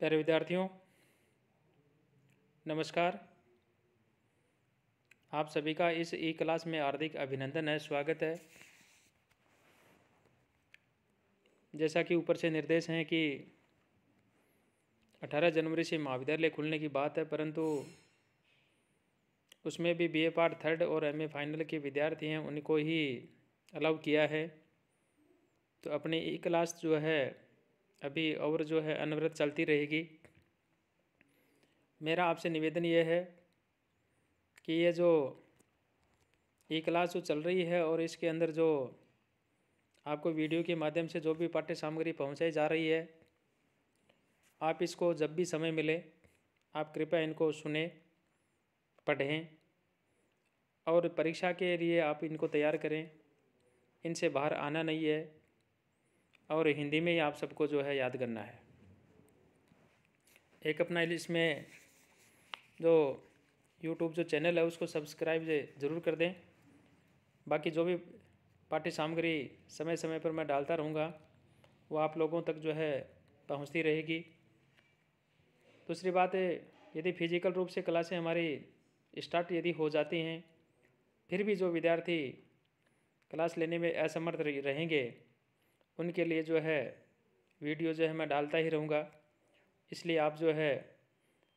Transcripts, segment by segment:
प्यारे विद्यार्थियों, नमस्कार। आप सभी का इस ई क्लास में हार्दिक अभिनंदन है, स्वागत है। जैसा कि ऊपर से निर्देश हैं कि 18 जनवरी से महाविद्यालय खुलने की बात है, परंतु उसमें भी बीए पार्ट थर्ड और एमए फाइनल के विद्यार्थी हैं, उनको ही अलाउ किया है। तो अपनी ई क्लास जो है अभी और जो है अनवरत चलती रहेगी। मेरा आपसे निवेदन ये है कि ये जो ई क्लास जो चल रही है और इसके अंदर जो आपको वीडियो के माध्यम से जो भी पाठ्य सामग्री पहुंचाई जा रही है, आप इसको जब भी समय मिले आप कृपया इनको सुने, पढ़ें और परीक्षा के लिए आप इनको तैयार करें। इनसे बाहर आना नहीं है और हिंदी में ही आप सबको जो है याद करना है। एक अपना इसमें जो यूट्यूब जो चैनल है उसको सब्सक्राइब ज़रूर कर दें। बाकी जो भी पाठ्य सामग्री समय समय पर मैं डालता रहूँगा वो आप लोगों तक जो है पहुँचती रहेगी। दूसरी बात है, यदि फिजिकल रूप से क्लासें हमारी स्टार्ट यदि हो जाती हैं, फिर भी जो विद्यार्थी क्लास लेने में असमर्थ रहेंगे उनके लिए जो है वीडियो जो है मैं डालता ही रहूँगा। इसलिए आप जो है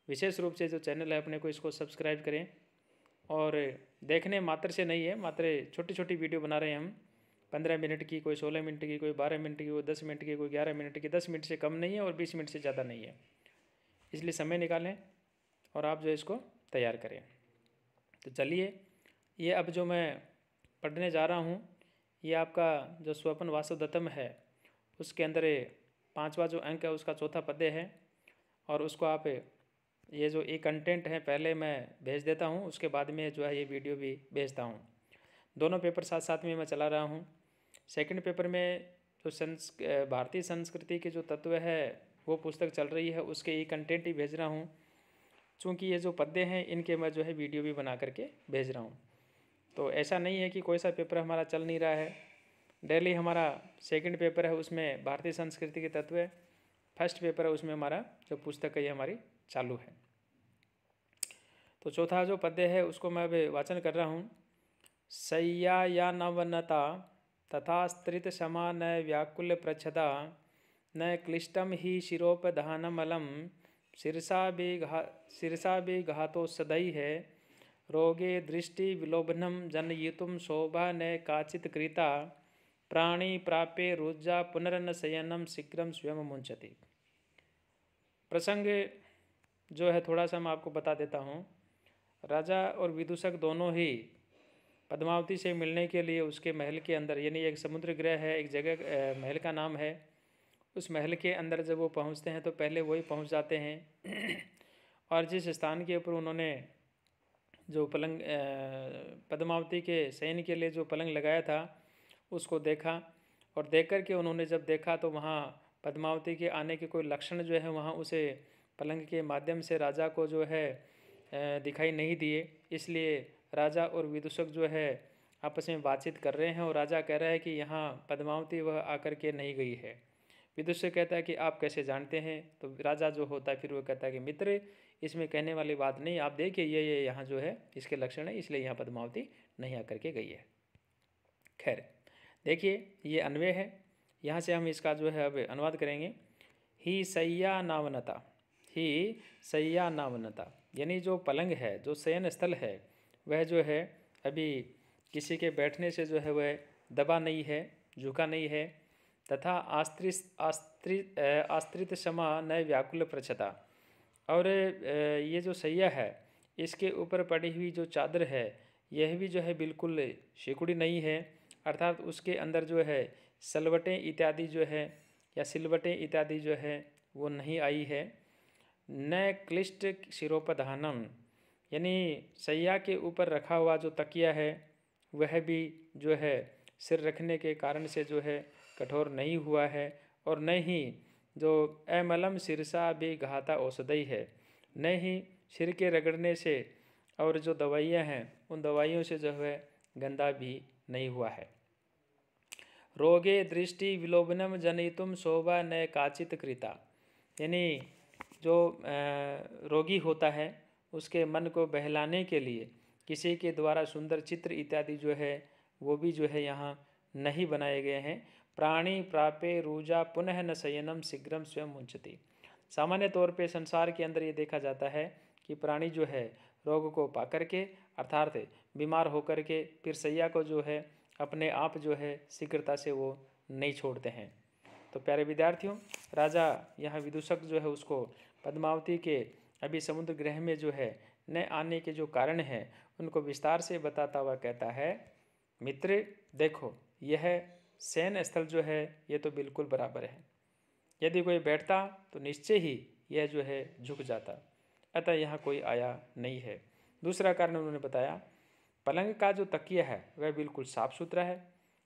विशेष रूप से जो चैनल है अपने को इसको सब्सक्राइब करें। और देखने मात्र से नहीं है, मात्र छोटी छोटी वीडियो बना रहे हैं हम, 15 मिनट की, कोई 16 मिनट की, कोई 12 मिनट की, कोई 10 मिनट की, कोई 11 मिनट की। 10 मिनट से कम नहीं है और 20 मिनट से ज़्यादा नहीं है। इसलिए समय निकालें और आप जो इसको तैयार करें। तो चलिए, ये अब जो मैं पढ़ने जा रहा हूँ ये आपका जो स्वपन वासुदत्तम है उसके अंदर 5वां जो अंक है उसका चौथा पद्य है। और उसको आप ये जो एक कंटेंट है पहले मैं भेज देता हूँ, उसके बाद में जो है ये वीडियो भी भेजता हूँ। दोनों पेपर साथ साथ में मैं चला रहा हूँ। सेकंड पेपर में जो भारतीय संस्कृति के जो तत्व है वो पुस्तक चल रही है, उसके एक कंटेंट ही भेज रहा हूँ। चूँकि ये जो पद्य हैं इनके मैं जो है वीडियो भी बना करके भेज रहा हूँ। तो ऐसा नहीं है कि कोई सा पेपर हमारा चल नहीं रहा है। डेली हमारा सेकंड पेपर है उसमें भारतीय संस्कृति के तत्व है, फर्स्ट पेपर है उसमें हमारा जो पुस्तक है ये हमारी चालू है। तो चौथा जो पद्य है उसको मैं अब वाचन कर रहा हूँ। सय्या या नवनता तथा स्त्रित समा न व्याकुल प्रच्छदा न क्लिष्टम ही शिरोपधानमलम शीर्षा घातो सदै है रोगे दृष्टि विलोभनम जनयितुम शोभा न काचित कृता प्राणी प्राप्य रुज्जा पुनरन शयनम शीघ्रम स्वयं मुंचति। प्रसंग जो है थोड़ा सा मैं आपको बता देता हूँ। राजा और विदूषक दोनों ही पद्मावती से मिलने के लिए उसके महल के अंदर, यानी एक समुद्र गृह है, एक जगह महल का नाम है, उस महल के अंदर जब वो पहुँचते हैं तो पहले वही पहुँच जाते हैं। और जिस स्थान के ऊपर उन्होंने जो पलंग पद्मावती के शयन के लिए जो पलंग लगाया था उसको देखा, और देख कर के उन्होंने जब देखा तो वहाँ पद्मावती के आने के कोई लक्षण जो है वहाँ उसे पलंग के माध्यम से राजा को जो है दिखाई नहीं दिए। इसलिए राजा और विदूषक जो है आपस में बातचीत कर रहे हैं और राजा कह रहा है कि यहाँ पद्मावती वह आकर के नहीं गई है। विदूषक कहता है कि आप कैसे जानते हैं? तो राजा जो होता है फिर वो कहता है कि मित्र, इसमें कहने वाली बात नहीं, आप देखिए ये यहाँ जो है इसके लक्षण है, इसलिए यहाँ पद्मावती नहीं आकर के गई है। खैर देखिए ये अन्वय है, यहाँ से हम इसका जो है अब अनुवाद करेंगे। ही सय्या नावनता, ही सय्या नावनता, यानी जो पलंग है, जो शयन स्थल है, वह जो है अभी किसी के बैठने से जो है वह दबा नहीं है, झुका नहीं है। तथा आस्त्रित क्षमा न व्याकुल प्रच्छदा, और ये जो सैया है इसके ऊपर पड़ी हुई जो चादर है यह भी जो है बिल्कुल सिकुड़ी नहीं है, अर्थात उसके अंदर जो है सलवटें इत्यादि जो है या सिलवटें इत्यादि जो है वो नहीं आई है। न क्लिष्ट शिरोपधानम, यानी सैया के ऊपर रखा हुआ जो तकिया है वह भी जो है सिर रखने के कारण से जो है कठोर नहीं हुआ है, और न ही जो अमलम शीर्षा भी घाता औषधि है, न ही सिर के रगड़ने से और जो दवाइयाँ हैं उन दवाइयों से जो है गंदा भी नहीं हुआ है। रोगे दृष्टि विलोभनम जनितुम शोभा न काचित कृता, यानी जो रोगी होता है उसके मन को बहलाने के लिए किसी के द्वारा सुंदर चित्र इत्यादि जो है वो भी जो है यहाँ नहीं बनाए गए हैं। प्राणी प्रापे रूजा पुनः न शयनम शीघ्रम स्वयं मुंचति। सामान्य तौर पे संसार के अंदर ये देखा जाता है कि प्राणी जो है रोग को पा करके अर्थात बीमार होकर के फिर सैया को जो है अपने आप जो है शीघ्रता से वो नहीं छोड़ते हैं। तो प्यारे विद्यार्थियों, राजा यहाँ विदूषक जो है उसको पद्मावती के अभी समुद्र ग्रह में जो है न आने के जो कारण हैं उनको विस्तार से बताता हुआ कहता है, मित्र देखो यह शयन स्थल जो है ये तो बिल्कुल बराबर है। यदि कोई बैठता तो निश्चय ही यह जो है झुक जाता, अतः यहाँ कोई आया नहीं है। दूसरा कारण उन्होंने बताया, पलंग का जो तकिया है वह बिल्कुल साफ सुथरा है।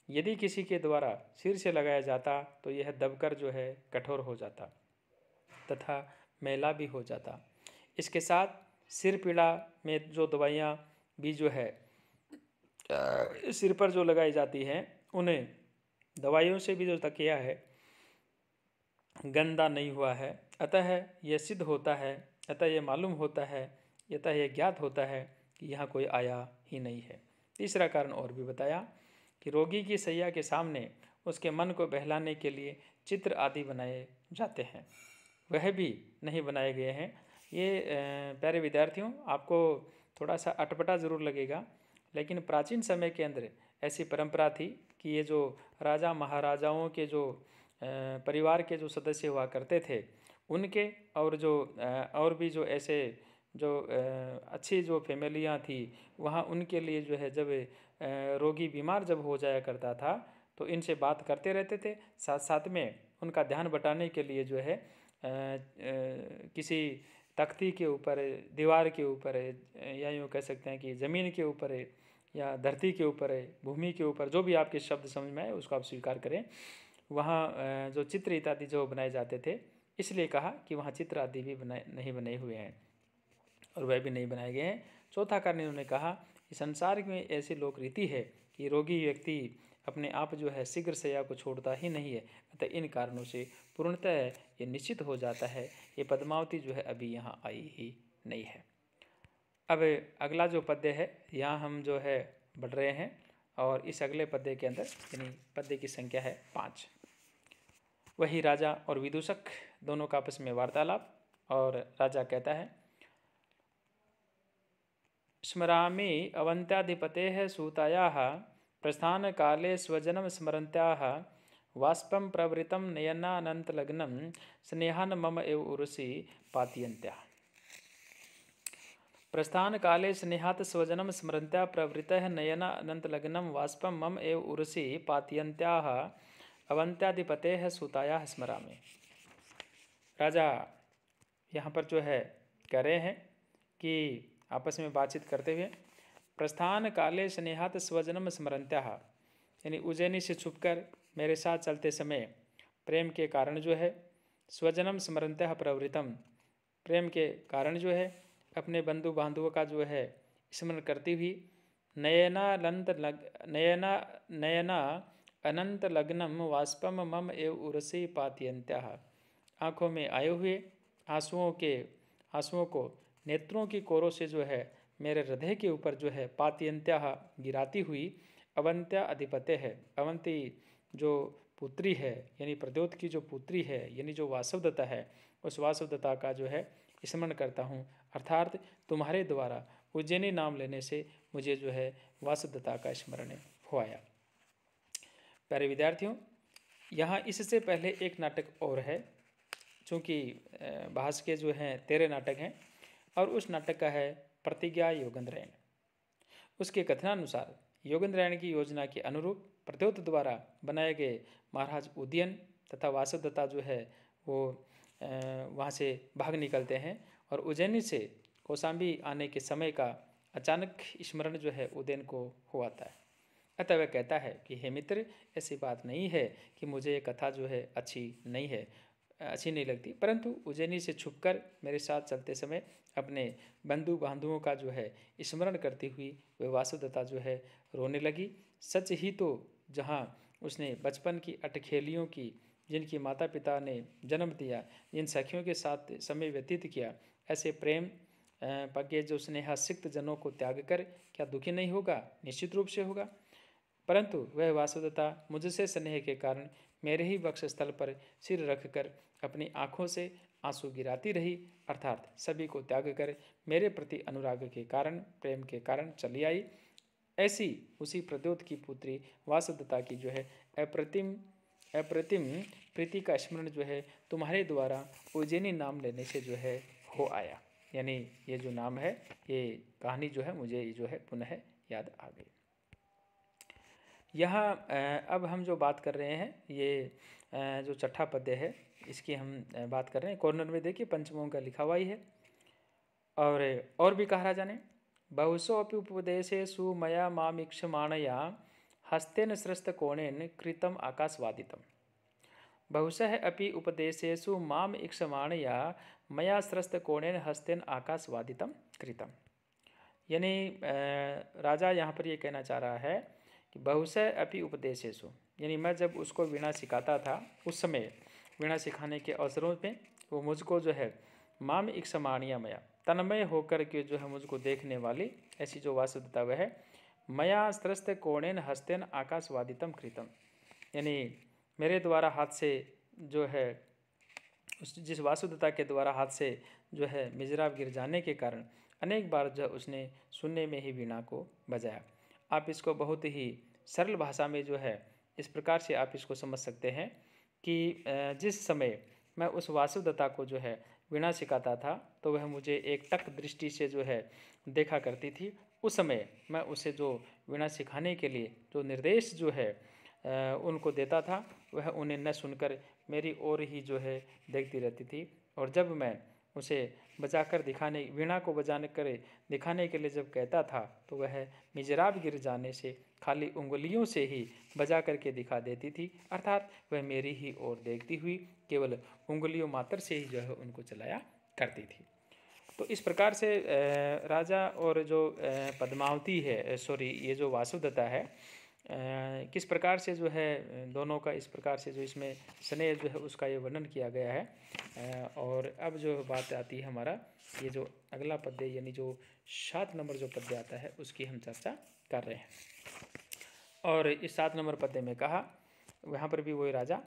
यदि किसी के द्वारा सिर से लगाया जाता तो यह दबकर जो है कठोर हो जाता तथा मैला भी हो जाता। इसके साथ सिर पीड़ा में जो दवाइयाँ भी जो है सिर पर जो लगाई जाती हैं उन्हें दवाइयों से भी जो तकिया है गंदा नहीं हुआ है। अतः यह सिद्ध होता है, अतः यह मालूम होता है, अतः यह ज्ञात होता है कि यहाँ कोई आया ही नहीं है। तीसरा कारण और भी बताया कि रोगी की सैया के सामने उसके मन को बहलाने के लिए चित्र आदि बनाए जाते हैं, वह भी नहीं बनाए गए हैं। ये प्यारे विद्यार्थियों, आपको थोड़ा सा अटपटा ज़रूर लगेगा, लेकिन प्राचीन समय के अंदर ऐसी परंपरा थी कि ये जो राजा महाराजाओं के जो परिवार के जो सदस्य हुआ करते थे उनके और जो और भी जो ऐसे जो अच्छी जो फैमिलियाँ थी वहाँ उनके लिए जो है जब रोगी बीमार जब हो जाया करता था तो इनसे बात करते रहते थे। साथ साथ में उनका ध्यान बटाने के लिए जो है किसी तख्ती के ऊपर, दीवार के ऊपर, या यूँ कह सकते हैं कि ज़मीन के ऊपर या धरती के ऊपर, भूमि के ऊपर, जो भी आपके शब्द समझ में आए उसको आप स्वीकार करें, वहाँ जो चित्र इत्यादि जो बनाए जाते थे, इसलिए कहा कि वहाँ चित्र आदि भी नहीं बने हुए हैं और वह भी नहीं बनाए गए हैं। चौथा कारण इन्होंने कहा कि संसार में ऐसी लोक रीति है कि रोगी व्यक्ति अपने आप जो है शीघ्र शैया को छोड़ता ही नहीं है, अतः इन कारणों से पूर्णतः ये निश्चित हो जाता है ये पद्मावती जो है अभी यहाँ आई ही नहीं है। अब अगला जो पद्य है यहाँ हम जो है बढ़ रहे हैं और इस अगले पद्य के अंदर यानी पद्य की संख्या है 5। वही राजा और विदूषक दोनों का आपस में वार्तालाप, और राजा कहता है, स्मरामि अवंत्याधिपतेः सूतायाः प्रस्थान काले स्वजनम स्मरन्त्याः वाष्पं प्रवृतं नयनानन्तलग्नं स्नेहान् मम एव उरुषि पातयन्त्याः। प्रस्थान काले स्नेहात् स्वजनम स्मरन्त्याः प्रवृतः नयनानन्तलग्नं वाष्पं मम एव उरुषि पातयन्त्याः अवंत्याधिपतेः सूतायाः स्मरामि। राजा यहाँ पर जो है कह रहे हैं कि आपस में बातचीत करते हुए, प्रस्थान काले स्नेहात् स्वजनम स्मरन्त्याः, यानी उज्जैनी से छुपकर मेरे साथ चलते समय प्रेम के कारण जो है, स्वजनम स्मरन्त्याः प्रवृतम, प्रेम के कारण जो है अपने बंधु बांधवों का जो है स्मरण करती हुई, नयना अनंत लग्नम वाष्पम मम एव उरसी पातयन्त्याः, आँखों में आए हुए आंसुओं को नेत्रों की कोरों से जो है मेरे हृदय के ऊपर जो है पातयन्त्याः गिराती हुई अवंत्या अधिपते है, अवंती जो पुत्री है यानी प्रद्योत की जो पुत्री है यानी जो वासवदत्ता है, उस वासवदत्ता का जो है स्मरण करता हूँ, अर्थात तुम्हारे द्वारा उज्जैनी नाम लेने से मुझे जो है वासवदत्ता का स्मरण हो आया। प्यारे विद्यार्थियों, यहाँ इससे पहले एक नाटक और है, चूँकि भास के जो हैं 13 नाटक हैं और उस नाटक का है प्रतिज्ञा योगेंद्रयन। उसके कथनानुसार योगेंद्रयन की योजना के अनुरूप प्रद्योत द्वारा बनाए गए महाराज उदयन तथा वासवदत्ता जो है वो वहाँ से भाग निकलते हैं और उज्जैनी से कौशाम्बी आने के समय का अचानक स्मरण जो है उदयन को हो आता है। अतः वह कहता है कि हे मित्र, ऐसी बात नहीं है कि मुझे ये कथा जो है अच्छी नहीं लगती, परंतु उज्जैनी से छुपकर मेरे साथ चलते समय अपने बंधु बांधवों का जो है स्मरण करती हुई वह वासवदत्ता जो है रोने लगी। सच ही तो जहाँ उसने बचपन की अटखेलियों की जिनकी माता पिता ने जन्म दिया, जिन सखियों के साथ समय व्यतीत किया, ऐसे प्रेम पज्ञ जो स्नेहासिक्त जनों को त्याग कर क्या दुखी नहीं होगा? निश्चित रूप से होगा। परंतु वह वासुदेवता मुझसे स्नेह के कारण मेरे ही वक्षस्थल पर सिर रखकर अपनी आंखों से आंसू गिराती रही, अर्थात सभी को त्याग कर मेरे प्रति अनुराग के कारण, प्रेम के कारण चली आई। ऐसी उसी प्रद्योत की पुत्री वासुदेवता की जो है अप्रतिम अप्रतिम प्रीति का स्मरण जो है तुम्हारे द्वारा उज्जैनी नाम लेने से जो है हो आया। यानी ये जो नाम है, ये कहानी जो है मुझे जो है पुनः याद आ गई। यहाँ अब हम जो बात कर रहे हैं, ये जो छठा पद्य है इसकी हम बात कर रहे हैं। कॉर्नर में देखिए पंचमों का लिखा हुआ ही है। और भी कहा राजा ने, बहुसो अपि उपदेशेषु मया मामीक्षमाणया हस्तेन स्रस्त कोणेन कृतम आकाशवादितम। बहुशः अपि उपदेशेषु माम इक्षमाणया मया स्रस्त कोणेन हस्तेन आकाशवादितम कृतम। यानी राजा यहाँ पर ये कहना चाह रहा है कि बहुशः अपि उपदेशेषु, यानी मैं जब उसको वीणा सिखाता था उस समय वीणा सिखाने के अवसरों में वो मुझको जो है माम इक्षमाणिया मया, तन्मय होकर के जो है मुझको देखने वाली ऐसी जो वासुदेवता वह है, मया स्त्रस्त कोणेन हस्तेन आकाशवादितम कृतम, यानी मेरे द्वारा हाथ से जो है उस जिस वासुदेवता के द्वारा हाथ से जो है मिजराब गिर जाने के कारण अनेक बार जो उसने सुनने में ही वीणा को बजाया। आप इसको बहुत ही सरल भाषा में जो है इस प्रकार से आप इसको समझ सकते हैं कि जिस समय मैं उस वासुदेवता को जो है वीणा सिखाता था तो वह मुझे एक टक दृष्टि से जो है देखा करती थी। उस समय मैं उसे जो वीणा सिखाने के लिए जो निर्देश जो है उनको देता था, वह उन्हें न सुनकर मेरी ओर ही जो है देखती रहती थी। और जब मैं उसे बजाकर दिखाने, वीणा को बजाने कर दिखाने के लिए जब कहता था तो वह मिजराब गिर जाने से खाली उंगलियों से ही बजा करके दिखा देती थी, अर्थात वह मेरी ही ओर देखती हुई केवल उंगलियों मात्र से ही जो है उनको चलाया करती थी। तो इस प्रकार से राजा और जो पद्मावती है, सॉरी ये जो वासुदेवता है, किस प्रकार से जो है दोनों का इस प्रकार से जो इसमें स्नेह जो है उसका ये वर्णन किया गया है। और अब जो बात आती है हमारा ये जो अगला पद्य, यानी जो 7 नंबर जो पद्य आता है उसकी हम चर्चा कर रहे हैं। और इस 7 नंबर पद्य में कहा, वहाँ पर भी वही राजा,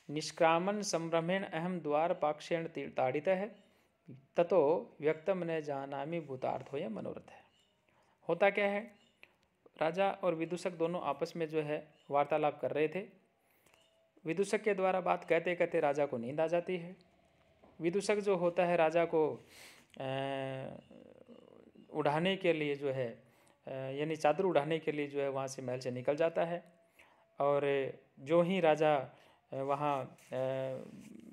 निष्क्रामन संभ्रमेण अहम द्वार पाक्षेण ताड़ित है ततो व्यक्तम न जानामि भूतार्थ हो या मनोरथ है। होता क्या है, राजा और विदूषक दोनों आपस में जो है वार्तालाप कर रहे थे। विदूषक के द्वारा बात कहते कहते राजा को नींद आ जाती है। विदूषक जो होता है राजा को उड़ाने के लिए जो है यानी चादर उड़ाने के लिए जो है वहाँ से महल से निकल जाता है। और जो ही राजा वहाँ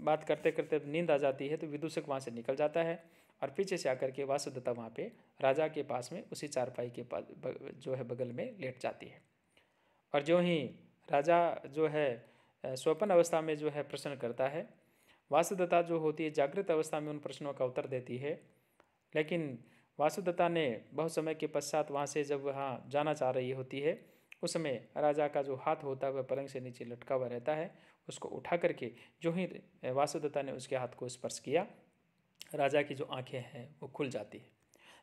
बात करते करते नींद आ जाती है तो विदूषक वहाँ से निकल जाता है और पीछे से आकर के वासुदेवता वहाँ पे राजा के पास में उसी चारपाई के पास जो है बगल में लेट जाती है। और जो ही राजा जो है स्वप्न अवस्था में जो है प्रश्न करता है, वासुदेवता जो होती है जागृत अवस्था में उन प्रश्नों का उत्तर देती है। लेकिन वासुदेवता ने बहुत समय के पश्चात वहाँ से जब वहाँ जाना चाह रही होती है, उस समय राजा का जो हाथ होता है वह पलंग से नीचे लटका हुआ रहता है। उसको उठा करके जो ही वासुदेवता ने उसके हाथ को स्पर्श किया, राजा की जो आंखें हैं वो खुल जाती है।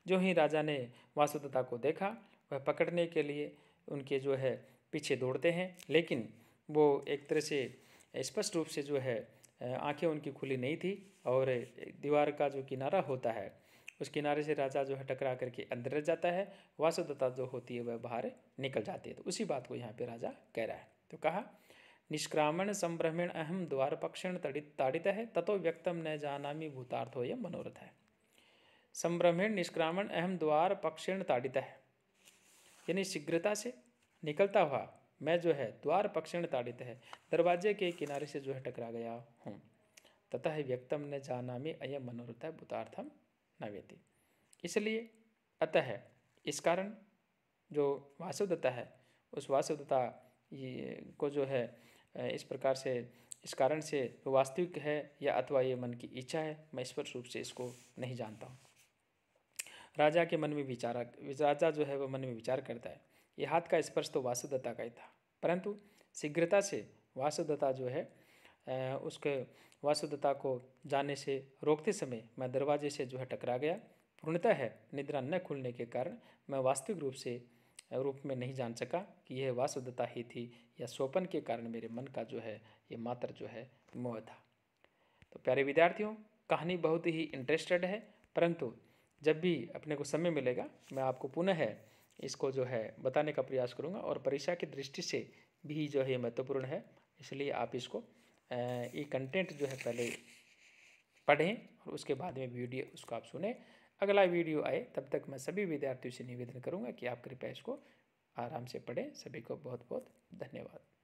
जो ही राजा ने वासुदेवता को देखा, वह पकड़ने के लिए उनके जो है पीछे दौड़ते हैं, लेकिन वो एक तरह से स्पष्ट रूप से जो है आंखें उनकी खुली नहीं थी। और दीवार का जो किनारा होता है उस किनारे से राजा जो है टकरा करके अंदर रह जाता है, वासुदेवता जो होती है वह बाहर निकल जाती है। तो उसी बात को यहाँ पे राजा कह रहा है। तो कहा, निष्क्रामण संभ्रमेण अहम द्वार पक्षेण ताड़ित है ततो व्यक्तम न जानामि भूतार्थो यह मनोरथ है। संभ्रमेण निष्क्रामण अहम द्वार पक्षेण ताड़ित है, यानी शीघ्रता से निकलता हुआ मैं जो है द्वार पक्षेण ताड़ित है, दरवाजे के किनारे से जो है टकरा गया हूँ। ततः व्यक्तम न जानामि अयम मनोरथ है भूतार्थम न व्यति। इसलिए अतः इस कारण जो वासुदेवता है उस वासुदेवता को जो है इस प्रकार से इस कारण से वास्तविक है या अथवा ये मन की इच्छा है, मैं स्पष्ट रूप से इसको नहीं जानता हूँ। राजा के मन में राजा जो है वह मन में विचार करता है, ये हाथ का स्पर्श तो वासुदेवता का ही था, परंतु शीघ्रता से वासुदेवता जो है उसके वासुदेवता को जाने से रोकते समय मैं दरवाजे से जो है टकरा गया। पूर्णतः है निद्रा न खुलने के कारण मैं वास्तविक रूप में नहीं जान सका कि यह वासुदेवता ही थी या स्वप्न के कारण मेरे मन का जो है ये मात्र जो है मोह था। तो प्यारे विद्यार्थियों, कहानी बहुत ही इंटरेस्टेड है, परंतु जब भी अपने को समय मिलेगा मैं आपको पुनः इसको जो है बताने का प्रयास करूँगा, और परीक्षा की दृष्टि से भी जो है महत्वपूर्ण है, इसलिए आप इसको ये कंटेंट जो है पहले पढ़ें और उसके बाद में वीडियो उसको आप सुने। अगला वीडियो आए तब तक मैं सभी विद्यार्थियों से निवेदन करूँगा कि आप कृपया इसको आराम से पढ़ें। सभी को बहुत बहुत धन्यवाद।